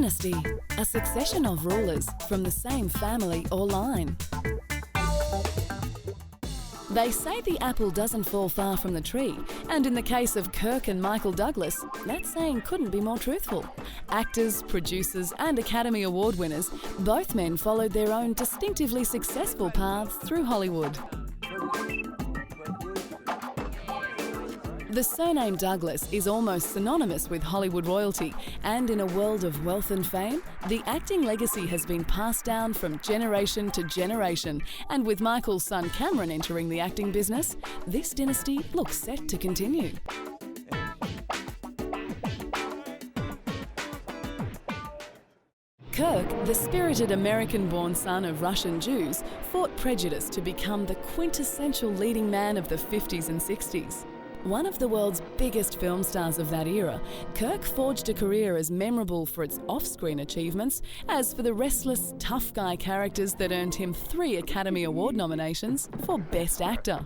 Dynasty, a succession of rulers from the same family or line. They say the apple doesn't fall far from the tree, and in the case of Kirk and Michael Douglas, that saying couldn't be more truthful. Actors, producers and Academy Award winners, both men followed their own distinctively successful paths through Hollywood. The surname Douglas is almost synonymous with Hollywood royalty, and in a world of wealth and fame, the acting legacy has been passed down from generation to generation, and with Michael's son Cameron entering the acting business, this dynasty looks set to continue. Kirk, the spirited American-born son of Russian Jews, fought prejudice to become the quintessential leading man of the 50s and 60s. One of the world's biggest film stars of that era, Kirk forged a career as memorable for its off-screen achievements as for the restless, tough guy characters that earned him 3 Academy Award nominations for Best Actor.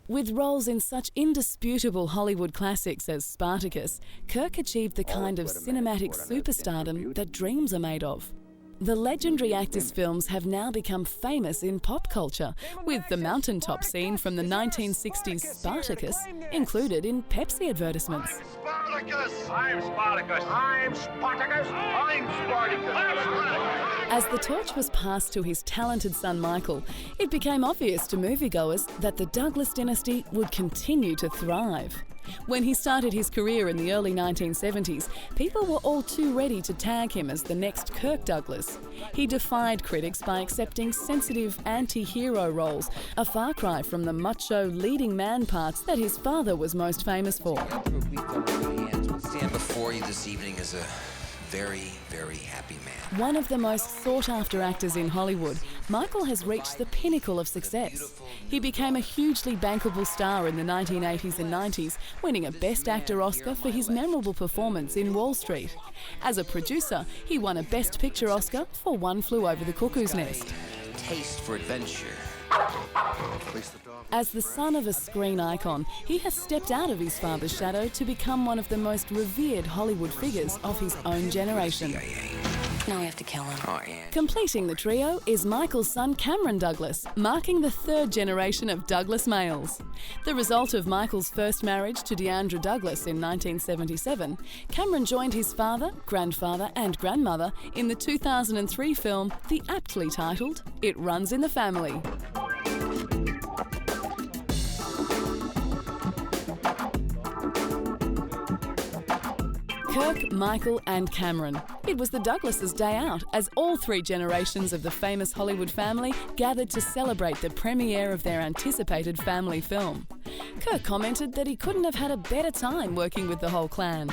With roles in such indisputable Hollywood classics as Spartacus, Kirk achieved the kind of cinematic superstardom that dreams are made of. The legendary actor's films have now become famous in pop culture, with the mountaintop scene from the 1960s Spartacus included in Pepsi advertisements. Spartacus! I'm Spartacus! I'm Spartacus! I'm Spartacus! As the torch was passed to his talented son Michael, it became obvious to moviegoers that the Douglas dynasty would continue to thrive. When he started his career in the early 1970s, people were all too ready to tag him as the next Kirk Douglas. He defied critics by accepting sensitive anti-hero roles, a far cry from the macho leading man parts that his father was most famous for. Stand before you this evening as a very, very happy man. One of the most sought-after actors in Hollywood, Michael has reached the pinnacle of success. He became a hugely bankable star in the 1980s and 90s, winning a Best Actor Oscar for his memorable performance in Wall Street. As a producer, he won a Best Picture Oscar for One Flew Over the Cuckoo's Nest. Taste for adventure. As the son of a screen icon, he has stepped out of his father's shadow to become one of the most revered Hollywood figures of his own generation. Now we have to kill him. Completing the trio is Michael's son Cameron Douglas, marking the 3rd generation of Douglas males. The result of Michael's first marriage to Deandra Douglas in 1977, Cameron joined his father, grandfather and grandmother in the 2003 film, the aptly titled It Runs in the Family. Kirk, Michael and Cameron. It was the Douglases' day out as all 3 generations of the famous Hollywood family gathered to celebrate the premiere of their anticipated family film. Kirk commented that he couldn't have had a better time working with the whole clan.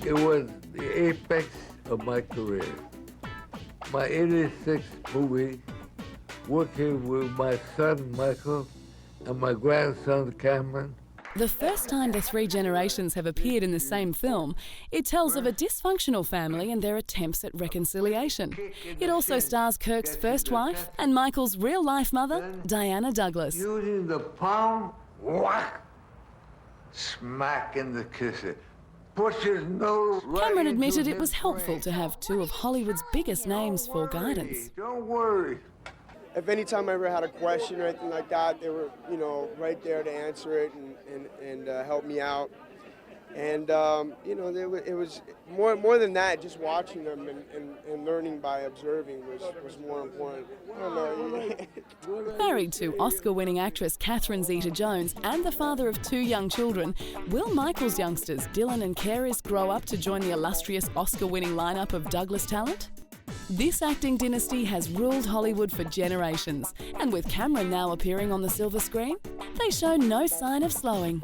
It was the apex of my career. My 86th movie, working with my son Michael and my grandson Cameron. The first time the 3 generations have appeared in the same film, it tells of a dysfunctional family and their attempts at reconciliation. It also stars Kirk's first wife and Michael's real-life mother, Diana Douglas. Using the palm, whack, smack in the kisser. Push his nose right. Cameron admitted it was helpful to have 2 of Hollywood's biggest names for guidance. Don't worry. If any time I ever had a question or anything like that, they were, right there to answer it and help me out. And, it was more than that, just watching them and learning by observing was more important. I don't know. Married to Oscar-winning actress Catherine Zeta-Jones and the father of 2 young children, will Michael's youngsters, Dylan and Caris, grow up to join the illustrious Oscar-winning lineup of Douglas talent? This acting dynasty has ruled Hollywood for generations, and with Cameron now appearing on the silver screen, they show no sign of slowing.